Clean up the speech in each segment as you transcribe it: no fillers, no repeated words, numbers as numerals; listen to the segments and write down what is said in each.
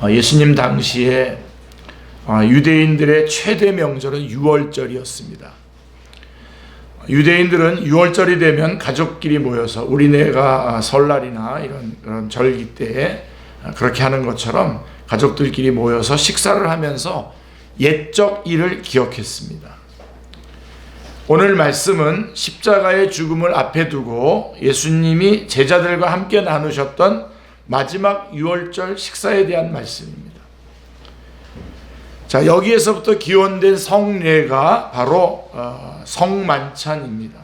예수님 당시에 유대인들의 최대 명절은 유월절이었습니다. 유대인들은 유월절이 되면 가족끼리 모여서 우리네가 설날이나 이런 절기 때에 그렇게 하는 것처럼 가족들끼리 모여서 식사를 하면서 옛적 일을 기억했습니다. 오늘 말씀은 십자가의 죽음을 앞에 두고 예수님이 제자들과 함께 나누셨던 마지막 유월절 식사에 대한 말씀입니다. 자, 여기에서부터 기원된 성례가 바로 성만찬입니다.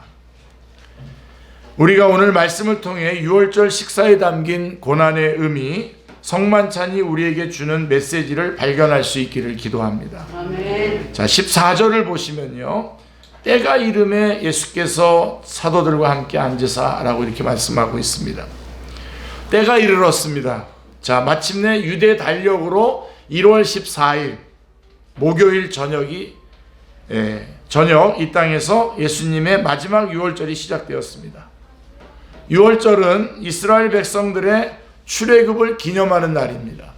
우리가 오늘 말씀을 통해 유월절 식사에 담긴 고난의 의미, 성만찬이 우리에게 주는 메시지를 발견할 수 있기를 기도합니다. 아멘. 자, 14절을 보시면요, 때가 이름에 예수께서 사도들과 함께 앉으사라고 이렇게 말씀하고 있습니다. 때가 이르렀습니다. 자, 마침내 유대 달력으로 1월 14일 목요일 저녁 이 땅에서 예수님의 마지막 유월절이 시작되었습니다. 유월절은 이스라엘 백성들의 출애굽을 기념하는 날입니다.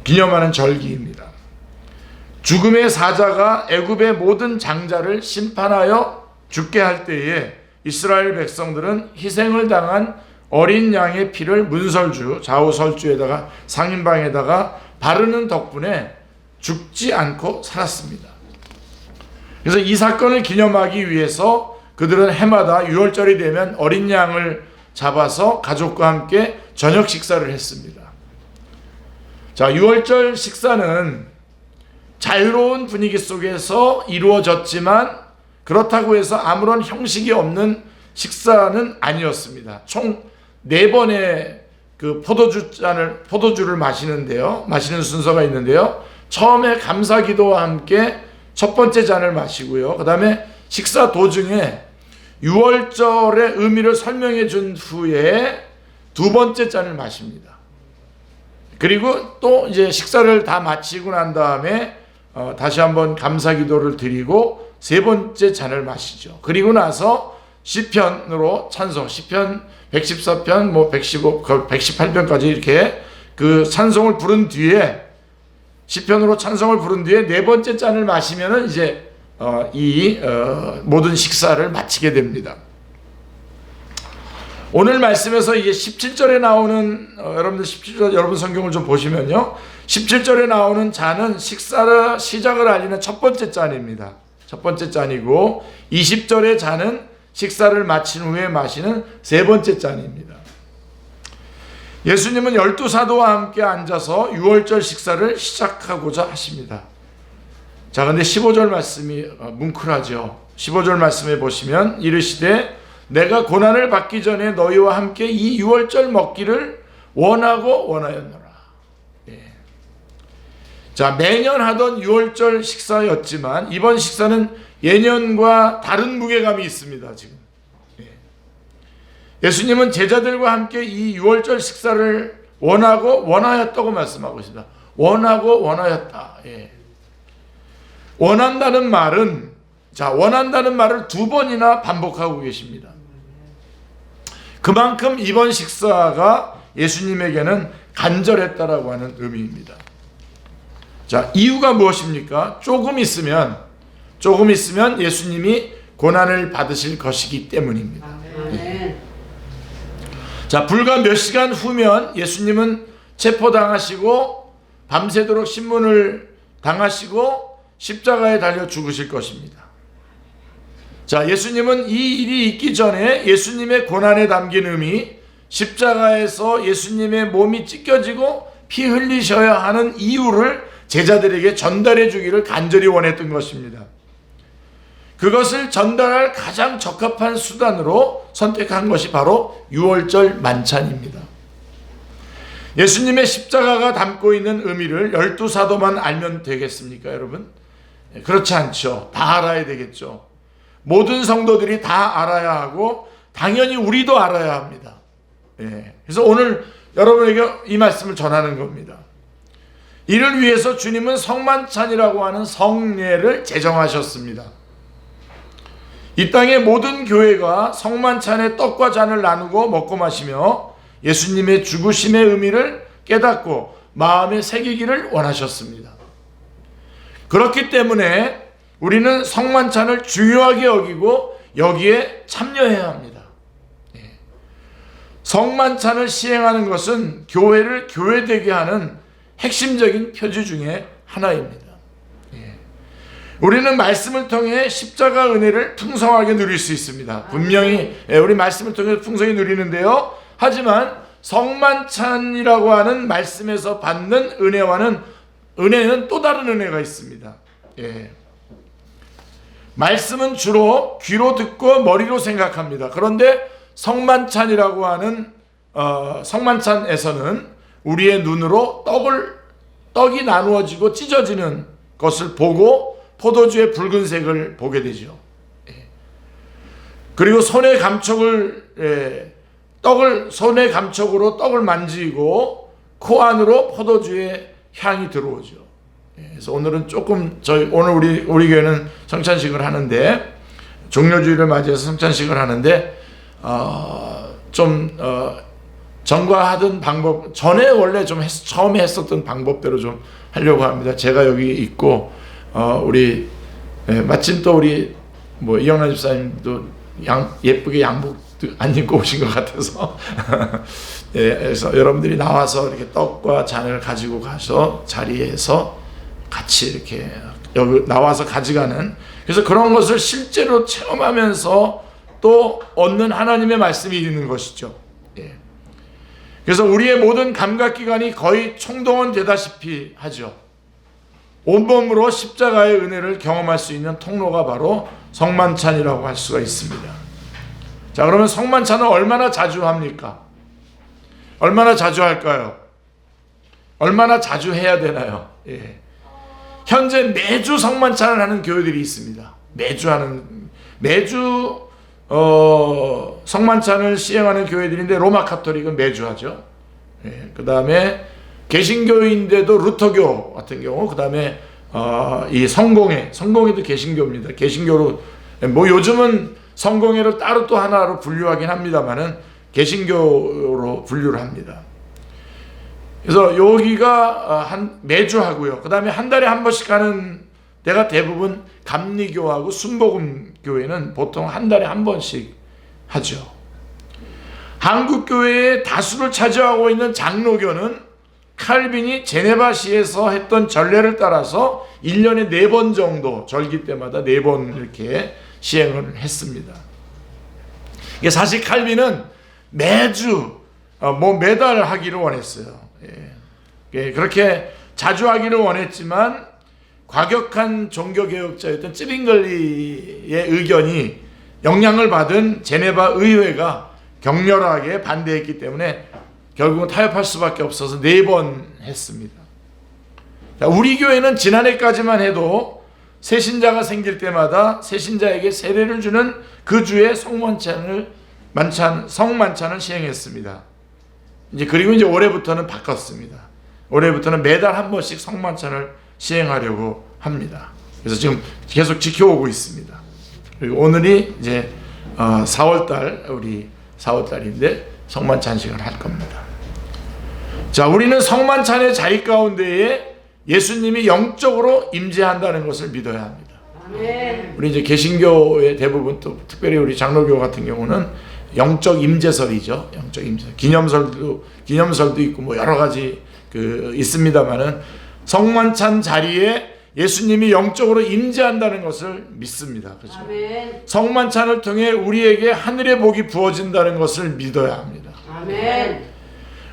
기념하는 절기입니다. 죽음의 사자가 애굽의 모든 장자를 심판하여 죽게 할 때에 이스라엘 백성들은 희생을 당한 어린 양의 피를 문설주, 좌우설주에다가 상인방에다가 바르는 덕분에 죽지 않고 살았습니다. 그래서 이 사건을 기념하기 위해서 그들은 해마다 유월절이 되면 어린 양을 잡아서 가족과 함께 저녁 식사를 했습니다. 자, 유월절 식사는 자유로운 분위기 속에서 이루어졌지만 그렇다고 해서 아무런 형식이 없는 식사는 아니었습니다. 총 4번의 그 포도주를 마시는 순서가 있는데요. 처음에 감사기도와 함께 첫 번째 잔을 마시고요. 그 다음에 식사 도중에 유월절의 의미를 설명해 준 후에 두 번째 잔을 마십니다. 그리고 또 이제 식사를 다 마치고 난 다음에 다시 한번 감사기도를 드리고 세 번째 잔을 마시죠. 그리고 나서 시편으로 찬송, 시편 114편, 115, 118편까지 이렇게 그 찬송을 부른 뒤에 시편으로 찬송을 부른 뒤에 네 번째 잔을 마시면은 이제 모든 식사를 마치게 됩니다. 오늘 말씀에서 이게 17절에 나오는 여러분들 17절 여러분 성경을 좀 보시면요, 17절에 나오는 잔은 식사를 시작을 알리는 첫 번째 잔입니다. 첫 번째 잔이고 20절의 잔은 식사를 마친 후에 마시는 세 번째 잔입니다. 예수님은 12사도와 함께 앉아서 유월절 식사를 시작하고자 하십니다. 자, 근데 15절 말씀이 뭉클하죠. 15절 말씀에 보시면 이르시되 내가 고난을 받기 전에 너희와 함께 이 유월절 먹기를 원하였노라. 예. 자, 매년 하던 유월절 식사였지만 이번 식사는 예년과 다른 무게감이 있습니다. 지금 예수님은 제자들과 함께 이 유월절 식사를 원하였다고 말씀하고 있습니다. 원하였다. 예. 원한다는 말을 두 번이나 반복하고 계십니다. 그만큼 이번 식사가 예수님에게는 간절했다라고 하는 의미입니다. 자, 이유가 무엇입니까? 조금 있으면 예수님이 고난을 받으실 것이기 때문입니다. 네. 자, 불과 몇 시간 후면 예수님은 체포당하시고 밤새도록 신문을 당하시고 십자가에 달려 죽으실 것입니다. 자, 예수님은 이 일이 있기 전에 예수님의 고난에 담긴 의미, 십자가에서 예수님의 몸이 찢겨지고 피 흘리셔야 하는 이유를 제자들에게 전달해 주기를 간절히 원했던 것입니다. 그것을 전달할 가장 적합한 수단으로 선택한 것이 바로 유월절 만찬입니다. 예수님의 십자가가 담고 있는 의미를 12사도만 알면 되겠습니까, 여러분? 그렇지 않죠. 다 알아야 되겠죠. 모든 성도들이 다 알아야 하고 당연히 우리도 알아야 합니다. 그래서 오늘 여러분에게 이 말씀을 전하는 겁니다. 이를 위해서 주님은 성만찬이라고 하는 성례를 제정하셨습니다. 이 땅의 모든 교회가 성만찬의 떡과 잔을 나누고 먹고 마시며 예수님의 죽으심의 의미를 깨닫고 마음에 새기기를 원하셨습니다. 그렇기 때문에 우리는 성만찬을 중요하게 여기고 여기에 참여해야 합니다. 성만찬을 시행하는 것은 교회를 교회되게 하는 핵심적인 표지 중에 하나입니다. 우리는 말씀을 통해 십자가 은혜를 풍성하게 누릴 수 있습니다. 분명히 우리 말씀을 통해 풍성히 누리는데요. 하지만 성만찬이라고 하는 말씀에서 받는 은혜는 또 다른 은혜가 있습니다. 말씀은 주로 귀로 듣고 머리로 생각합니다. 그런데 성만찬이라고 하는 성만찬에서는 우리의 눈으로 떡이 나누어지고 찢어지는 것을 보고 포도주의 붉은색을 보게 되죠. 그리고 손의 감촉으로 떡을 만지고 코 안으로 포도주의 향이 들어오죠. 그래서 오늘은 오늘 우리 교회는 성찬식을 하는데, 종료주일을 맞이해서 성찬식을 하는데 전과 하던 방법, 전에 원래 처음에 했었던 방법대로 좀 하려고 합니다. 제가 여기 있고 우리 마침 또 우리 이영란 집사님도 예쁘게 양복도 안 입고 오신 것 같아서 그래서 여러분들이 나와서 이렇게 떡과 잔을 가지고 가서 자리에서 같이 이렇게 여기 나와서 가져가는, 그래서 그런 것을 실제로 체험하면서 또 얻는 하나님의 말씀이 있는 것이죠. 그래서 우리의 모든 감각기관이 거의 총동원되다시피 하죠. 온몸으로 십자가의 은혜를 경험할 수 있는 통로가 바로 성만찬이라고 할 수가 있습니다. 자, 그러면 성만찬은 얼마나 자주 합니까? 얼마나 자주 할까요? 얼마나 자주 해야 되나요? 현재 매주 성만찬을 하는 교회들이 있습니다. 매주 성만찬을 시행하는 교회들인데 로마 카톨릭은 매주 하죠. 그 다음에 개신교인데도 루터교 같은 경우, 그 다음에 이 성공회도 개신교입니다. 개신교로 요즘은 성공회를 따로 또 하나로 분류하긴 합니다만은 개신교로 분류를 합니다. 그래서 여기가 매주 하고요. 그 다음에 한 달에 한 번씩 하는 데가 대부분 감리교하고 순복음교회는 보통 한 달에 한 번씩 하죠. 한국교회의 다수를 차지하고 있는 장로교는 칼빈이 제네바시에서 했던 전례를 따라서 1년에 4번 정도, 절기 때마다 4번 이렇게 시행을 했습니다. 이게 사실 칼빈은 매주 매달 하기를 원했어요. 그렇게 자주 하기를 원했지만 과격한 종교개혁자였던 찌빙글리의 의견이 영향을 받은 제네바 의회가 격렬하게 반대했기 때문에 결국은 타협할 수밖에 없어서 4번 했습니다. 우리 교회는 지난해까지만 해도 새신자가 생길 때마다 새신자에게 세례를 주는 그 주에 성만찬을 시행했습니다. 그리고 올해부터는 바꿨습니다. 올해부터는 매달 한 번씩 성만찬을 시행하려고 합니다. 그래서 지금 계속 지켜오고 있습니다. 그리고 오늘이 이제 4월달인데 성만찬식을 할 겁니다. 자, 우리는 성만찬의 자리 가운데에 예수님이 영적으로 임재한다는 것을 믿어야 합니다. 아멘. 우리 이제 개신교의 대부분, 또 특별히 우리 장로교 같은 경우는 영적 임재설이죠. 영적 임재. 기념설도 있고 여러 가지 있습니다만은 성만찬 자리에 예수님이 영적으로 임재한다는 것을 믿습니다. 그렇죠? 아멘. 성만찬을 통해 우리에게 하늘의 복이 부어진다는 것을 믿어야 합니다. 아멘.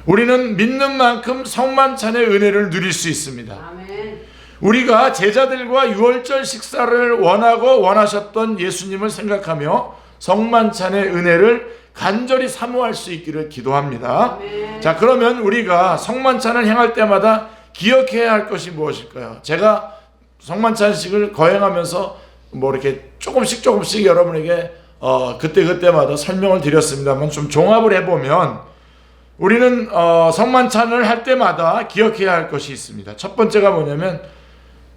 우리는 믿는 만큼 성만찬의 은혜를 누릴 수 있습니다. 아멘. 우리가 제자들과 유월절 식사를 원하셨던 예수님을 생각하며 성만찬의 은혜를 간절히 사모할 수 있기를 기도합니다. 아멘. 자, 그러면 우리가 성만찬을 행할 때마다 기억해야 할 것이 무엇일까요? 제가 성만찬식을 거행하면서 이렇게 조금씩 여러분에게 그때마다 설명을 드렸습니다만, 좀 종합을 해보면 우리는 성만찬을 할 때마다 기억해야 할 것이 있습니다. 첫 번째가 뭐냐면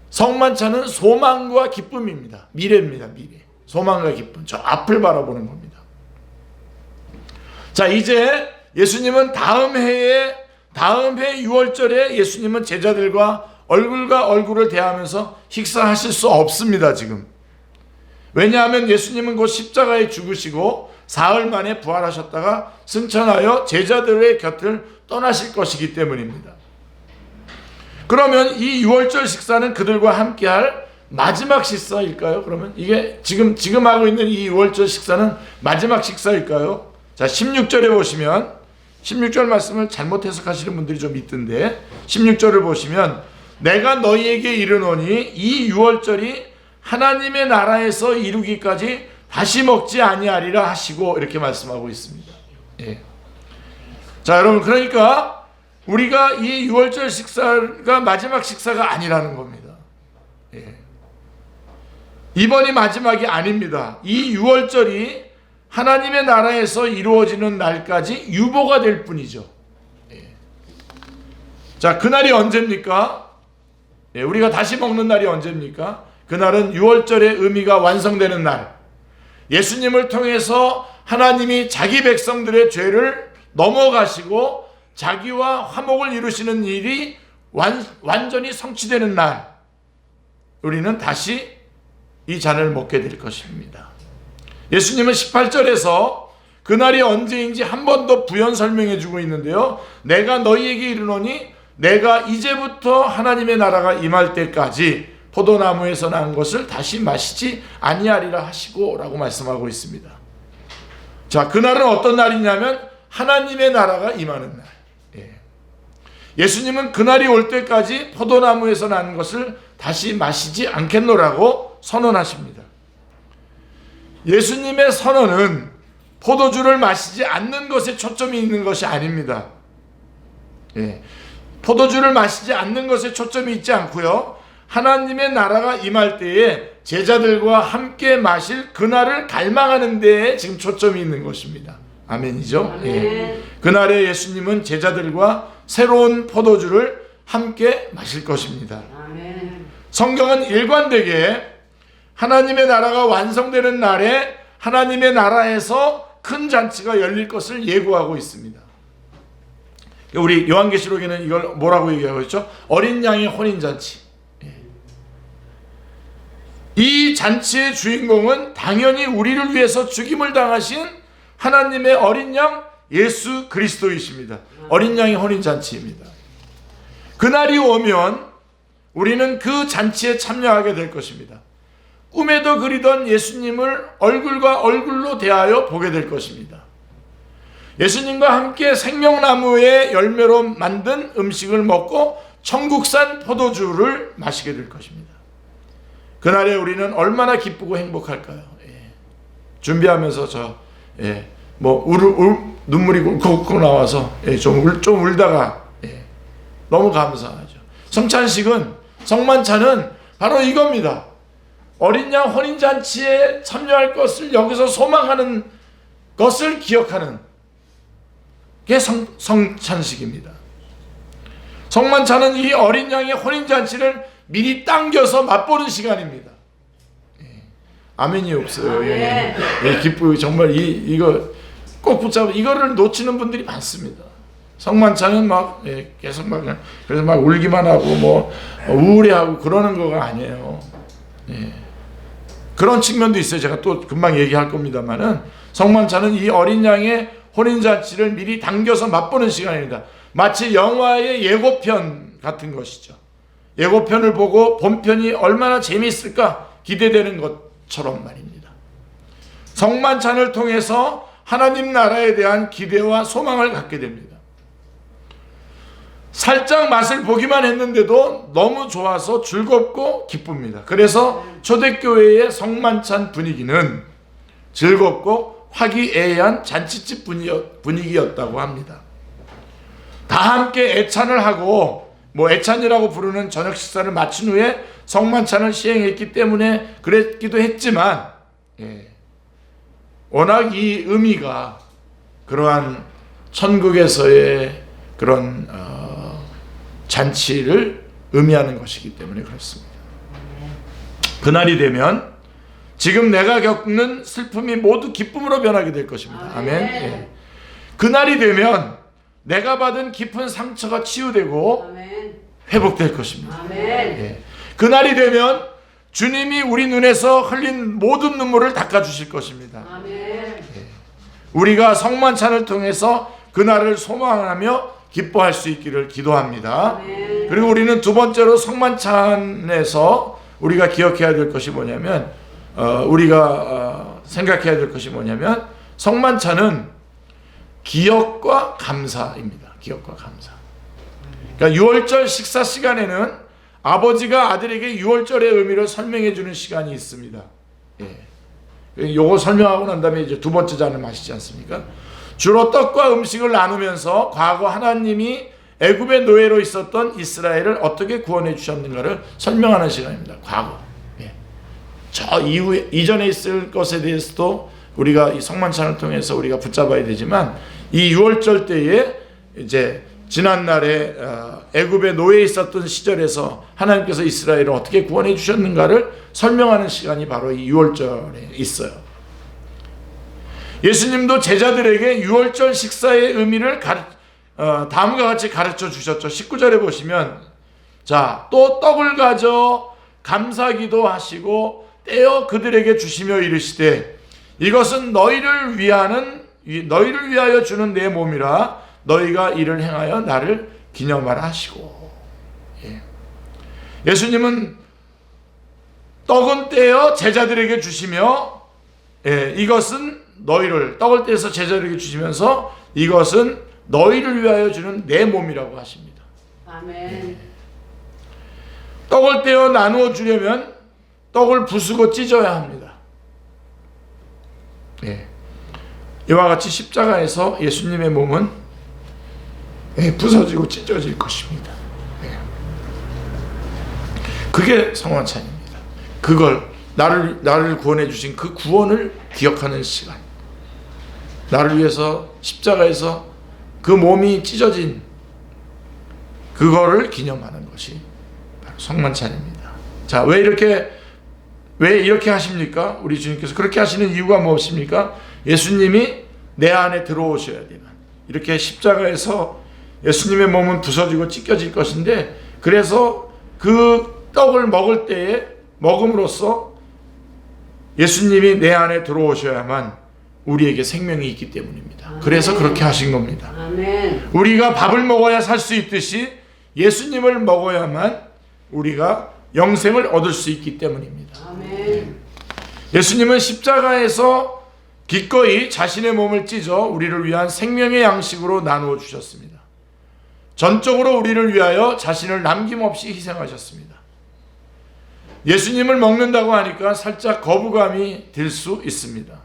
성만찬은 소망과 기쁨입니다. 미래입니다. 미래. 소망과 기쁨. 저 앞을 바라보는 겁니다. 자, 이제 예수님은 다음 해에 다음 해 6월절에 예수님은 제자들과 얼굴과 얼굴을 대하면서 식사하실 수 없습니다. 지금. 왜냐하면 예수님은 곧 십자가에 죽으시고 사흘 만에 부활하셨다가 승천하여 제자들의 곁을 떠나실 것이기 때문입니다. 그러면 이 6월절 식사는 그들과 함께할 마지막 식사일까요? 그러면 이게 지금 하고 있는 이 6월절 식사는 마지막 식사일까요? 자, 16절에 보시면 16절 말씀을 잘못 해석하시는 분들이 좀 있던데 16절을 보시면 내가 너희에게 이르노니 이 6월절이 하나님의 나라에서 이루기까지 다시 먹지 아니하리라 하시고 이렇게 말씀하고 있습니다. 예. 자, 여러분, 그러니까 우리가 이 6월절 식사가 마지막 식사가 아니라는 겁니다. 예. 이번이 마지막이 아닙니다. 이 6월절이 하나님의 나라에서 이루어지는 날까지 유보가 될 뿐이죠. 예. 자, 그날이 언제입니까? 예, 우리가 다시 먹는 날이 언제입니까? 그날은 6월절의 의미가 완성되는 날. 예수님을 통해서 하나님이 자기 백성들의 죄를 넘어가시고 자기와 화목을 이루시는 일이 완전히 성취되는 날, 우리는 다시 이 잔을 먹게 될 것입니다. 예수님은 18절에서 그날이 언제인지 한 번 더 부연 설명해 주고 있는데요. 내가 너희에게 이르노니 내가 이제부터 하나님의 나라가 임할 때까지 포도나무에서 난 것을 다시 마시지 아니하리라 하시고 라고 말씀하고 있습니다. 자, 그날은 어떤 날이냐면 하나님의 나라가 임하는 날. 예. 예수님은 그날이 올 때까지 포도나무에서 난 것을 다시 마시지 않겠노라고 선언하십니다. 예수님의 선언은 포도주를 마시지 않는 것에 초점이 있는 것이 아닙니다. 예. 포도주를 마시지 않는 것에 초점이 있지 않고요. 하나님의 나라가 임할 때에 제자들과 함께 마실 그날을 갈망하는 데에 지금 초점이 있는 것입니다. 아멘이죠? 아멘. 예. 그날에 예수님은 제자들과 새로운 포도주를 함께 마실 것입니다. 아멘. 성경은 일관되게 하나님의 나라가 완성되는 날에 하나님의 나라에서 큰 잔치가 열릴 것을 예고하고 있습니다. 우리 요한계시록에는 이걸 뭐라고 얘기하고 있죠? 어린 양의 혼인잔치. 이 잔치의 주인공은 당연히 우리를 위해서 죽임을 당하신 하나님의 어린 양 예수 그리스도이십니다. 어린 양의 혼인잔치입니다. 그날이 오면 우리는 그 잔치에 참여하게 될 것입니다. 꿈에도 그리던 예수님을 얼굴과 얼굴로 대하여 보게 될 것입니다. 예수님과 함께 생명나무의 열매로 만든 음식을 먹고 천국산 포도주를 마시게 될 것입니다. 그날에 우리는 얼마나 기쁘고 행복할까요? 예. 준비하면서 눈물이 굵고 나와서 좀 울다가 너무 감사하죠. 성만찬은 바로 이겁니다. 어린 양 혼인잔치에 참여할 것을 여기서 소망하는 것을 기억하는 게 성찬식입니다. 성만찬은 이 어린 양의 혼인잔치를 미리 당겨서 맛보는 시간입니다. 아멘이 없어요. 아멘. 기쁘고 정말 이거 꼭 붙잡아 이거를 놓치는 분들이 많습니다. 성만찬은 계속 그래서 막 울기만 하고 우울해하고 그러는 거가 아니에요. 그런 측면도 있어요. 제가 또 금방 얘기할 겁니다만은 성만찬은 이 어린 양의 혼인잔치를 미리 당겨서 맛보는 시간입니다. 마치 영화의 예고편 같은 것이죠. 예고편을 보고 본편이 얼마나 재미있을까 기대되는 것처럼 말입니다. 성만찬을 통해서 하나님 나라에 대한 기대와 소망을 갖게 됩니다. 살짝 맛을 보기만 했는데도 너무 좋아서 즐겁고 기쁩니다. 그래서 초대교회의 성만찬 분위기는 즐겁고 화기애애한 잔치집 분위기였다고 합니다. 다 함께 애찬을 하고 애찬이라고 부르는 저녁 식사를 마친 후에 성만찬을 시행했기 때문에 그랬기도 했지만 워낙 이 의미가 그러한 천국에서의 그런 잔치를 의미하는 것이기 때문에 그렇습니다. 그날이 되면 지금 내가 겪는 슬픔이 모두 기쁨으로 변하게 될 것입니다. 아멘. 그날이 되면 내가 받은 깊은 상처가 치유되고 아멘. 회복될 것입니다. 아멘. 예. 그날이 되면 주님이 우리 눈에서 흘린 모든 눈물을 닦아주실 것입니다. 아멘. 우리가 성만찬을 통해서 그날을 소망하며 기뻐할 수 있기를 기도합니다. 아멘. 그리고 우리는 두 번째로 성만찬에서 우리가 기억해야 될 것이 뭐냐면 우리가 생각해야 될 것이 뭐냐면 성만찬은 기억과 감사입니다. 기억과 감사. 그러니까 유월절 식사 시간에는 아버지가 아들에게 유월절의 의미를 설명해 주는 시간이 있습니다. 예. 요거 설명하고 난 다음에 이제 두 번째 잔을 마시지 않습니까? 주로 떡과 음식을 나누면서 과거 하나님이 애굽의 노예로 있었던 이스라엘을 어떻게 구원해 주셨는가를 설명하는 시간입니다. 과거. 예. 저 이후에 이전에 있을 것에 대해서도 우리가 이 성만찬을 통해서 우리가 붙잡아야 되지만 이 유월절 때에 이제 지난날에 애굽의 노예에 있었던 시절에서 하나님께서 이스라엘을 어떻게 구원해 주셨는가를 설명하는 시간이 바로 이 유월절에 있어요. 예수님도 제자들에게 유월절 식사의 의미를 다음과 같이 가르쳐 주셨죠. 19절에 보시면 자, 또 떡을 가져 감사기도 하시고 떼어 그들에게 주시며 이르시되 이것은 너희를 위하여 주는 내 몸이라 너희가 이를 행하여 나를 기념하라 하시고. 예. 예수님은 떡은 떼어 제자들에게 주시며 이것은 너희를 떡을 떼서 제자들에게 주시면서 이것은 너희를 위하여 주는 내 몸이라고 하십니다. 아멘. 떡을 떼어 나누어 주려면 떡을 부수고 찢어야 합니다. 이와 같이 십자가에서 예수님의 몸은 부서지고 찢어질 것입니다. 그게 성만찬입니다. 그걸 나를 구원해 주신 그 구원을 기억하는 시간, 나를 위해서 십자가에서 그 몸이 찢어진 그거를 기념하는 것이 바로 성만찬입니다. 자, 왜 이렇게 하십니까? 우리 주님께서 그렇게 하시는 이유가 무엇입니까? 예수님이 내 안에 들어오셔야 되는, 이렇게 십자가에서 예수님의 몸은 부서지고 찢겨질 것인데, 그래서 그 떡을 먹을 때에 먹음으로써 예수님이 내 안에 들어오셔야만 우리에게 생명이 있기 때문입니다. 아멘. 그래서 그렇게 하신 겁니다. 아멘. 우리가 밥을 먹어야 살 수 있듯이 예수님을 먹어야만 우리가 영생을 얻을 수 있기 때문입니다. 아멘. 예수님은 십자가에서 기꺼이 자신의 몸을 찢어 우리를 위한 생명의 양식으로 나누어 주셨습니다. 전적으로 우리를 위하여 자신을 남김없이 희생하셨습니다. 예수님을 먹는다고 하니까 살짝 거부감이 들 수 있습니다.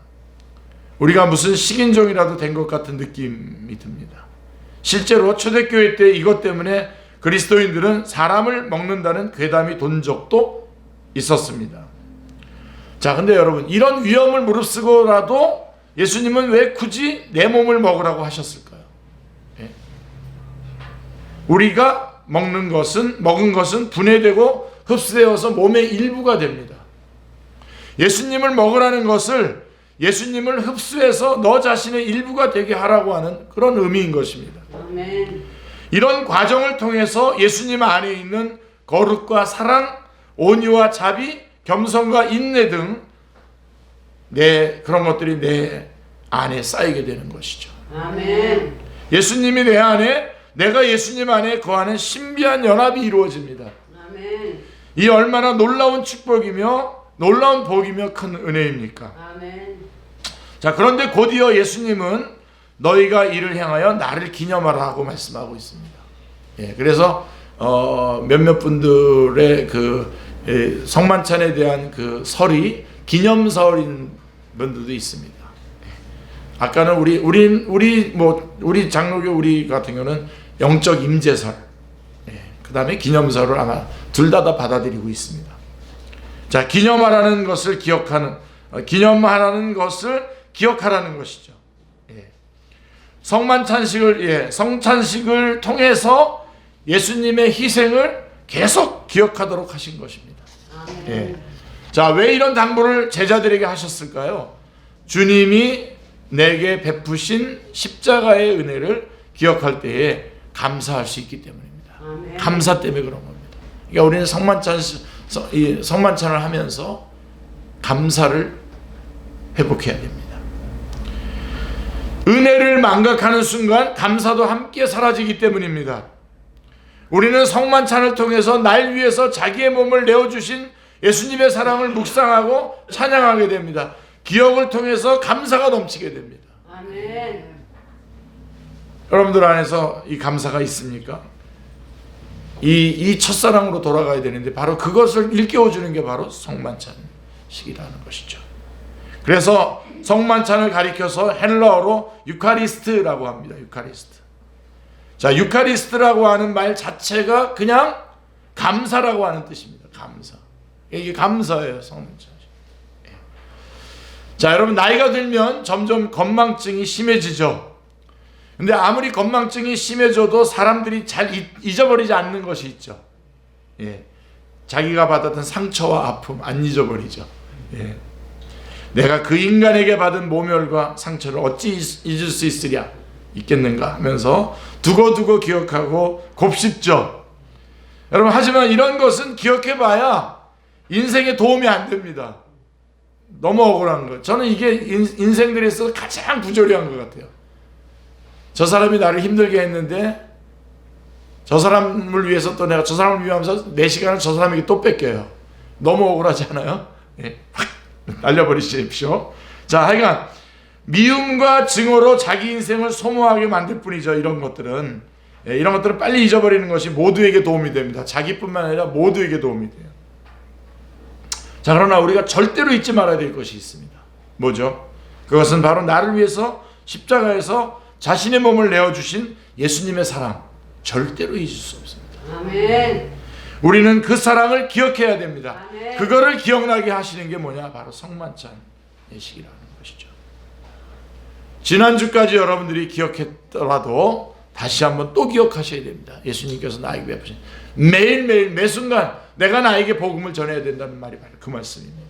우리가 무슨 식인종이라도 된 것 같은 느낌이 듭니다. 실제로 초대교회 때 이것 때문에 그리스도인들은 사람을 먹는다는 괴담이 돈 적도 있었습니다. 자, 근데 여러분, 이런 위험을 무릅쓰고라도 예수님은 왜 굳이 내 몸을 먹으라고 하셨을까요? 우리가 먹은 것은 분해되고 흡수되어서 몸의 일부가 됩니다. 예수님을 먹으라는 것을 예수님을 흡수해서 너 자신의 일부가 되게 하라고 하는 그런 의미인 것입니다. 아멘. 이런 과정을 통해서 예수님 안에 있는 거룩과 사랑, 온유와 자비, 겸손과 인내 등 그런 것들이 내 안에 쌓이게 되는 것이죠. 아멘. 예수님이 내 안에, 내가 예수님 안에 거하는 신비한 연합이 이루어집니다. 아멘. 이 얼마나 놀라운 축복이며 놀라운 복이며 큰 은혜입니까? 아멘. 자, 그런데 곧이어 예수님은 너희가 이를 향하여 나를 기념하라 하고 말씀하고 있습니다. 그래서 몇몇 분들의 성만찬에 대한 그 설이 기념설인 분들도 있습니다. 아까는 우리 장로교 우리 같은 경우는 영적 임재설, 그 다음에 기념설을 아마 둘 다 받아들이고 있습니다. 자, 기념하라는 것을 기억하라는 것이죠. 성찬식을 통해서 예수님의 희생을 계속 기억하도록 하신 것입니다. 자, 왜 이런 당부를 제자들에게 하셨을까요? 주님이 내게 베푸신 십자가의 은혜를 기억할 때에 감사할 수 있기 때문입니다. 아멘. 감사 때문에 그런 겁니다. 그러니까 우리는 성만찬을 하면서 감사를 회복해야 됩니다. 은혜를 망각하는 순간 감사도 함께 사라지기 때문입니다. 우리는 성만찬을 통해서 날 위해서 자기의 몸을 내어주신 예수님의 사랑을 묵상하고 찬양하게 됩니다. 기억을 통해서 감사가 넘치게 됩니다. 아멘. 여러분들 안에서 이 감사가 있습니까? 이 첫사랑으로 돌아가야 되는데 바로 그것을 일깨워주는 게 바로 성만찬식이라는 것이죠. 그래서 성만찬을 가리켜서 헬라어로 유카리스트라고 합니다. 유카리스트. 자, 유카리스트라고 하는 말 자체가 그냥 감사라고 하는 뜻입니다. 감사. 이게 감사예요, 성만찬. 자, 여러분 나이가 들면 점점 건망증이 심해지죠. 근데 아무리 건망증이 심해져도 사람들이 잘 잊어버리지 않는 것이 있죠. 예. 자기가 받았던 상처와 아픔 안 잊어버리죠. 예. 내가 그 인간에게 받은 모멸과 상처를 어찌 잊을 수 있겠는가 하면서 두고두고 기억하고 곱씹죠. 여러분 하지만 이런 것은 기억해봐야 인생에 도움이 안 됩니다. 너무 억울한 거. 저는 이게 인생들에 있어서 가장 부조리한 것 같아요. 저 사람이 나를 힘들게 했는데 저 사람을 위해서 또 내가 저 사람을 위하면서 내 시간을 저 사람에게 또 뺏겨요. 너무 억울하지 않아요? 예. 확 날려버리십시오. 자, 하여간 미움과 증오로 자기 인생을 소모하게 만들 뿐이죠. 이런 것들은. 예, 이런 것들은 빨리 잊어버리는 것이 모두에게 도움이 됩니다. 자기뿐만 아니라 모두에게 도움이 돼요. 자, 그러나 우리가 절대로 잊지 말아야 될 것이 있습니다. 뭐죠? 그것은 바로 나를 위해서 십자가에서 자신의 몸을 내어주신 예수님의 사랑. 절대로 잊을 수 없습니다. 아멘. 우리는 그 사랑을 기억해야 됩니다. 아멘. 그거를 기억나게 하시는 게 뭐냐? 바로 성만찬 예식이라는 것이죠. 지난주까지 여러분들이 기억했더라도 다시 한번 또 기억하셔야 됩니다. 예수님께서 나에게 베푸신 매일매일 매순간 내가 나에게 복음을 전해야 된다는 말이 바로 그 말씀입니다.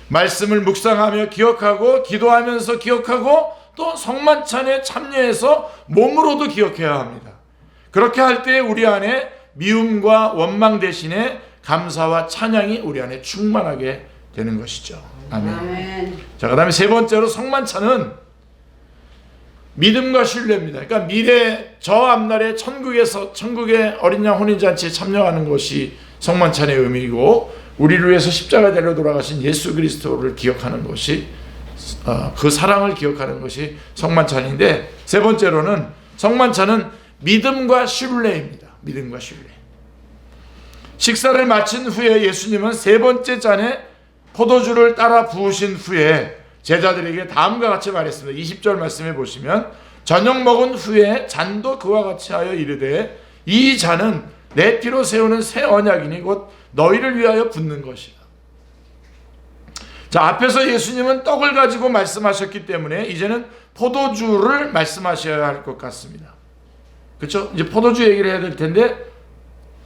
말씀을 묵상하며 기억하고 기도하면서 기억하고 또 성만찬에 참여해서 몸으로도 기억해야 합니다. 그렇게 할 때 우리 안에 미움과 원망 대신에 감사와 찬양이 우리 안에 충만하게 되는 것이죠. 아멘. 아멘. 자, 그 다음에 세 번째로 성만찬은 믿음과 신뢰입니다. 그러니까 미래 저 앞날에 천국의 어린 양 혼인잔치에 참여하는 것이 성만찬의 의미이고 우리를 위해서 십자가 대로 돌아가신 예수 그리스도를 기억하는 것이 그 사랑을 기억하는 것이 성만찬인데 세 번째로는 성만찬은 믿음과 신뢰입니다. 믿음과 신뢰. 식사를 마친 후에 예수님은 세 번째 잔에 포도주를 따라 부으신 후에 제자들에게 다음과 같이 말했습니다. 20절 말씀해 보시면 저녁 먹은 후에 잔도 그와 같이 하여 이르되 이 잔은 내 피로 세우는 새 언약이니 곧 너희를 위하여 붓는 것이다. 자, 앞에서 예수님은 떡을 가지고 말씀하셨기 때문에 이제는 포도주를 말씀하셔야 할 것 같습니다. 그렇죠? 이제 포도주 얘기를 해야 될 텐데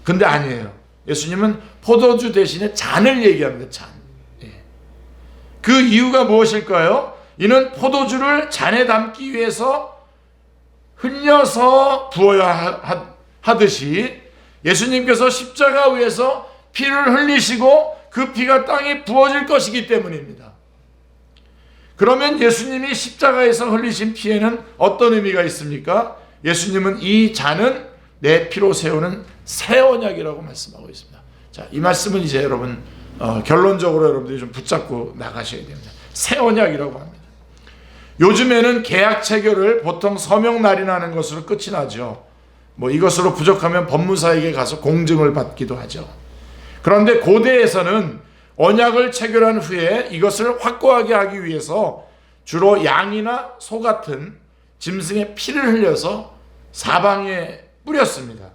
근데 아니에요. 예수님은 포도주 대신에 잔을 얘기합니다. 잔. 그 이유가 무엇일까요? 이는 포도주를 잔에 담기 위해서 흘려서 부어야 하듯이 예수님께서 십자가 위에서 피를 흘리시고 그 피가 땅에 부어질 것이기 때문입니다. 그러면 예수님이 십자가에서 흘리신 피에는 어떤 의미가 있습니까? 예수님은 이 잔은 내 피로 세우는 새 언약이라고 말씀하고 있습니다. 자, 이 말씀은 이제 여러분 결론적으로 여러분들이 좀 붙잡고 나가셔야 됩니다. 새 언약이라고 합니다. 요즘에는 계약 체결을 보통 서명 날인하는 것으로 끝이 나죠. 뭐 이것으로 부족하면 법무사에게 가서 공증을 받기도 하죠. 그런데 고대에서는 언약을 체결한 후에 이것을 확고하게 하기 위해서 주로 양이나 소 같은 짐승의 피를 흘려서 사방에 뿌렸습니다.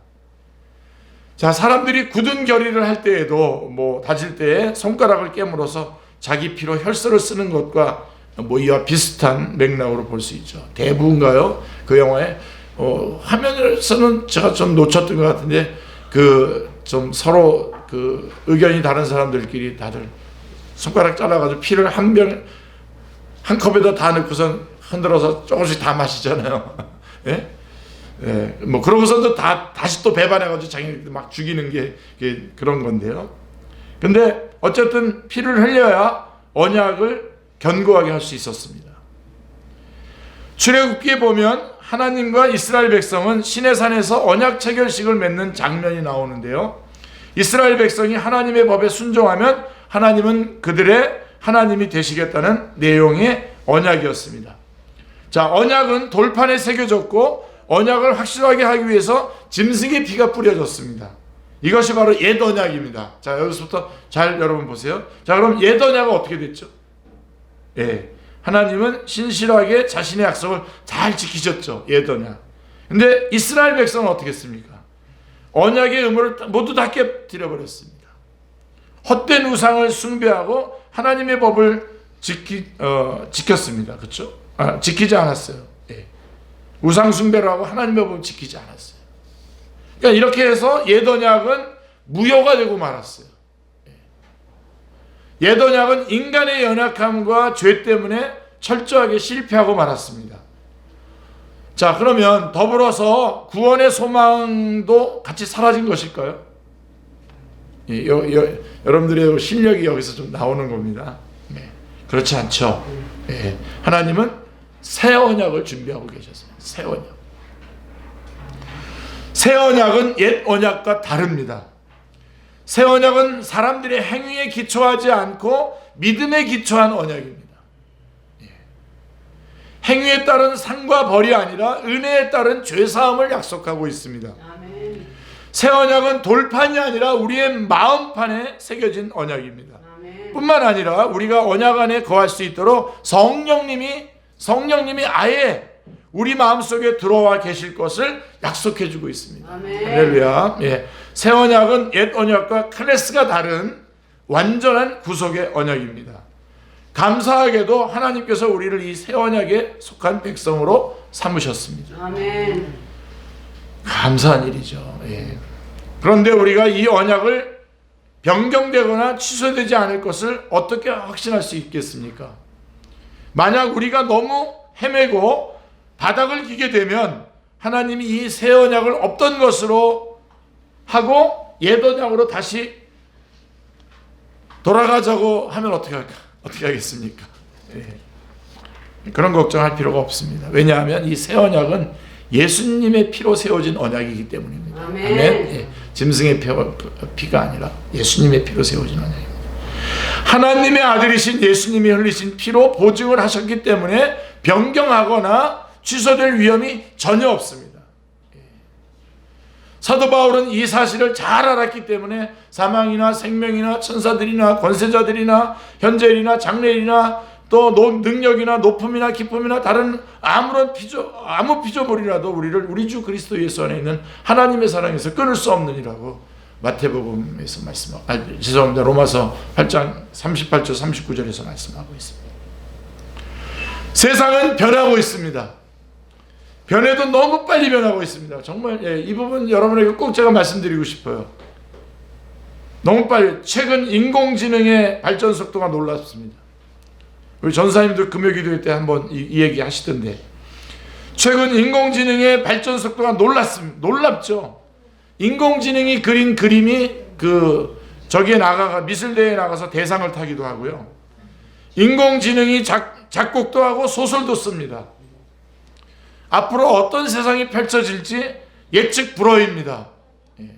자, 사람들이 굳은 결의를 할 때에도 다질 때에 손가락을 깨물어서 자기 피로 혈서를 쓰는 것과 이와 비슷한 맥락으로 볼 수 있죠. 대부분가요? 그 영화에 화면에서는 제가 좀 놓쳤던 것 같은데 좀 서로 의견이 다른 사람들끼리 다들 손가락 잘라가지고 피를 한 컵에다 다 넣고선 흔들어서 조금씩 다 마시잖아요. 예? 예, 뭐 그러고서도 다시 또 배반해가지고 자기네들 막 죽이는 게 그런 건데요. 근데 어쨌든 피를 흘려야 언약을 견고하게 할 수 있었습니다. 출애굽기에 보면 하나님과 이스라엘 백성은 시내산에서 언약 체결식을 맺는 장면이 나오는데요. 이스라엘 백성이 하나님의 법에 순종하면 하나님은 그들의 하나님이 되시겠다는 내용의 언약이었습니다. 자, 언약은 돌판에 새겨졌고 언약을 확실하게 하기 위해서 짐승의 피가 뿌려졌습니다. 이것이 바로 옛 언약입니다. 자, 여기서부터 잘 여러분 보세요. 자, 그럼 옛 언약은 어떻게 됐죠? 예, 하나님은 신실하게 자신의 약속을 잘 지키셨죠. 옛 언약. 근데 이스라엘 백성은 어떻게 했습니까? 언약의 의무를 모두 다 깨뜨려버렸습니다. 헛된 우상을 숭배하고 하나님의 법을 지켰습니다. 그렇죠? 지키지 않았어요. 예. 우상 숭배를 하고 하나님의 법을 지키지 않았어요. 그러니까 이렇게 해서 옛 언약은 무효가 되고 말았어요. 예. 옛 언약은 인간의 연약함과 죄 때문에 철저하게 실패하고 말았습니다. 자, 그러면 더불어서 구원의 소망도 같이 사라진 것일까요? 예, 여러분들의 실력이 여기서 좀 나오는 겁니다. 네, 그렇지 않죠. 예, 하나님은 새 언약을 준비하고 계셨어요. 새 언약. 새 언약은 옛 언약과 다릅니다. 새 언약은 사람들의 행위에 기초하지 않고 믿음에 기초한 언약입니다. 예. 행위에 따른 상과 벌이 아니라 은혜에 따른 죄사함을 약속하고 있습니다. 아멘. 새 언약은 돌판이 아니라 우리의 마음판에 새겨진 언약입니다. 아멘. 뿐만 아니라 우리가 언약 안에 거할 수 있도록 성령님이 아예 우리 마음속에 들어와 계실 것을 약속해 주고 있습니다. 아멘. 할렐루야. 예. 새 언약은 옛 언약과 클래스가 다른 완전한 구속의 언약입니다. 감사하게도 하나님께서 우리를 이 새 언약에 속한 백성으로 삼으셨습니다. 아멘. 감사한 일이죠. 예. 그런데 우리가 이 언약을 변경되거나 취소되지 않을 것을 어떻게 확신할 수 있겠습니까? 만약 우리가 너무 헤매고 바닥을 기게 되면 하나님이 이 새 언약을 없던 것으로 하고 옛 언약으로 다시 돌아가자고 하면 어떻게 하겠습니까? 예. 그런 걱정할 필요가 없습니다. 왜냐하면 이 새 언약은 예수님의 피로 세워진 언약이기 때문입니다. 아멘. 아멘. 예. 짐승의 피가 아니라 예수님의 피로 세워진 언약입니다. 하나님의 아들이신 예수님이 흘리신 피로 보증을 하셨기 때문에 변경하거나 취소될 위험이 전혀 없습니다. 예. 사도 바울은 이 사실을 잘 알았기 때문에 사망이나 생명이나 천사들이나 권세자들이나 현재일이나 장래일이나 또 능력이나 높음이나 기쁨이나 다른 아무 피조물이라도 우리를 우리 주 그리스도 예수 안에 있는 하나님의 사랑에서 끊을 수 없느니라고 마태복음에서 죄송합니다. 로마서 8장 38절 39절에서 말씀하고 있습니다. 세상은 변하고 있습니다. 변해도 너무 빨리 변하고 있습니다. 정말 이 부분 여러분에게 꼭 제가 말씀드리고 싶어요. 너무 빨리. 최근 인공지능의 발전 속도가 놀랍습니다. 우리 전사님들 금요기도회 때 한번 이 얘기 하시던데 최근 인공지능의 발전 속도가 놀랍죠. 인공지능이 그린 그림이 저기에 미술대회에 나가서 대상을 타기도 하고요. 인공지능이 작곡도 하고 소설도 씁니다. 앞으로 어떤 세상이 펼쳐질지 예측 불허입니다. 예.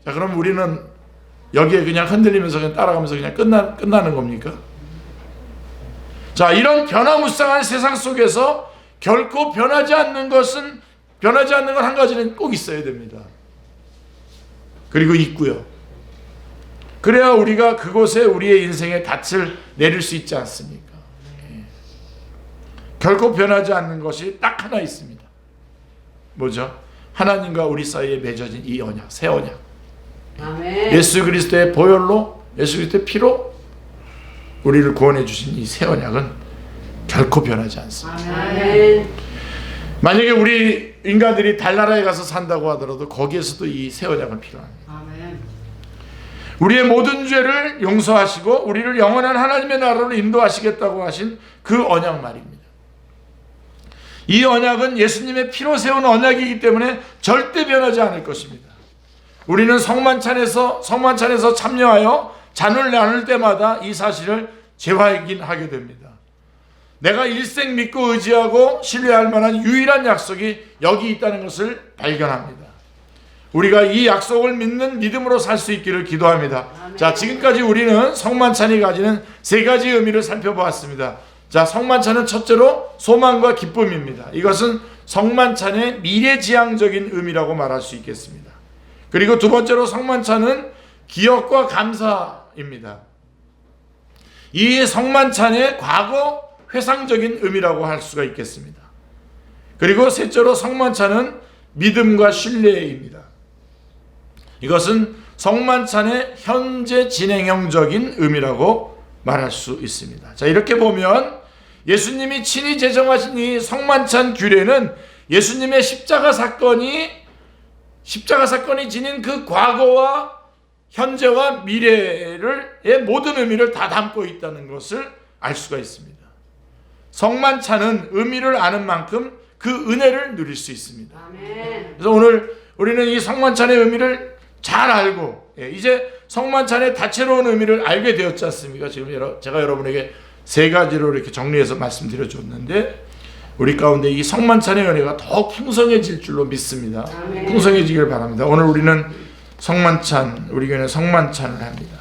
자, 그럼 우리는 여기에 그냥 흔들리면서 그냥 따라가면서 그냥 끝나는 겁니까? 자, 이런 변화무쌍한 세상 속에서 결코 변하지 않는 건 한 가지는 꼭 있어야 됩니다. 그리고 있고요. 그래야 우리가 그곳에 우리의 인생의 닻을 내릴 수 있지 않습니까? 예. 결코 변하지 않는 것이 딱 하나 있습니다. 뭐죠? 하나님과 우리 사이에 맺어진 이 언약, 새 언약. 아멘. 예수 그리스도의 보혈로, 예수 그리스도의 피로 우리를 구원해 주신 이 새 언약은 결코 변하지 않습니다. 아멘. 만약에 우리 인간들이 달나라에 가서 산다고 하더라도 거기에서도 이 새 언약은 필요합니다. 아멘. 우리의 모든 죄를 용서하시고 우리를 영원한 하나님의 나라로 인도하시겠다고 하신 그 언약 말입니다. 이 언약은 예수님의 피로 세운 언약이기 때문에 절대 변하지 않을 것입니다. 우리는 성만찬에서 참여하여 잔을 나눌 때마다 이 사실을 재확인하게 됩니다. 내가 일생 믿고 의지하고 신뢰할 만한 유일한 약속이 여기 있다는 것을 발견합니다. 우리가 이 약속을 믿는 믿음으로 살 수 있기를 기도합니다. 자, 지금까지 우리는 성만찬이 가지는 세 가지 의미를 살펴보았습니다. 자, 성만찬은 첫째로 소망과 기쁨입니다. 이것은 성만찬의 미래지향적인 의미라고 말할 수 있겠습니다. 그리고 두 번째로 성만찬은 기억과 감사입니다. 이 성만찬의 과거 회상적인 의미라고 할 수가 있겠습니다. 그리고 셋째로 성만찬은 믿음과 신뢰입니다. 이것은 성만찬의 현재 진행형적인 의미라고 말할 수 있습니다. 자, 이렇게 보면 예수님이 친히 제정하신 이 성만찬 규례는 예수님의 십자가 사건이 지닌 그 과거와 현재와 미래의 모든 의미를 다 담고 있다는 것을 알 수가 있습니다. 성만찬은 의미를 아는 만큼 그 은혜를 누릴 수 있습니다. 아멘. 그래서 오늘 우리는 이 성만찬의 의미를 잘 알고, 이제 성만찬의 다채로운 의미를 알게 되었지 않습니까? 지금 제가 여러분에게 세 가지로 이렇게 정리해서 말씀드려 줬는데, 우리 가운데 이 성만찬의 은혜가 더 풍성해질 줄로 믿습니다. 아멘. 풍성해지길 바랍니다. 오늘 우리는 우리 교회는 성만찬을 합니다.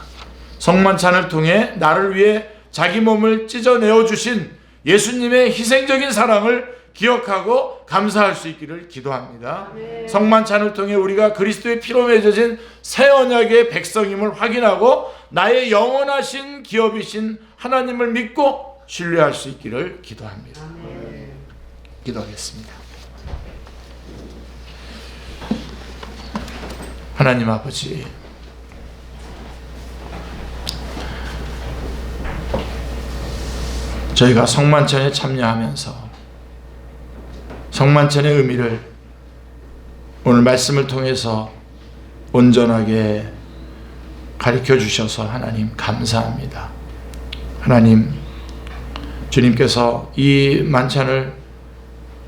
성만찬을 통해 나를 위해 자기 몸을 찢어내어 주신 예수님의 희생적인 사랑을 기억하고 감사할 수 있기를 기도합니다. 아멘. 성만찬을 통해 우리가 그리스도의 피로 맺어진 새 언약의 백성임을 확인하고 나의 영원하신 기업이신 하나님을 믿고 신뢰할 수 있기를 기도합니다. 아멘. 기도하겠습니다. 하나님 아버지, 저희가 성만찬에 참여하면서 성만찬의 의미를 오늘 말씀을 통해서 온전하게 가르쳐 주셔서 하나님 감사합니다. 하나님, 주님께서 이 만찬을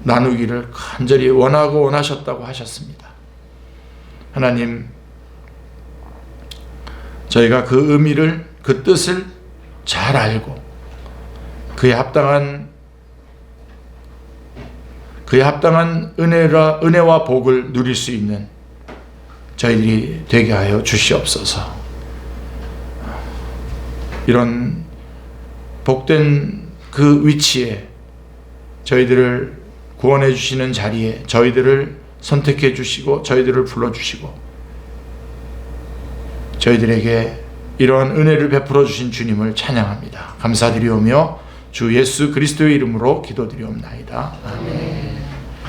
나누기를 간절히 원하고 원하셨다고 하셨습니다. 하나님, 저희가 그 의미를, 그 뜻을 잘 알고 그에 합당한 은혜와 복을 누릴 수 있는 저희들이 되게 하여 주시옵소서. 이런 복된 그 위치에 저희들을 구원해 주시는 자리에 저희들을 선택해 주시고 저희들을 불러 주시고 저희들에게 이러한 은혜를 베풀어 주신 주님을 찬양합니다. 감사드리오며 주 예수 그리스도의 이름으로 기도드리옵나이다. 아멘.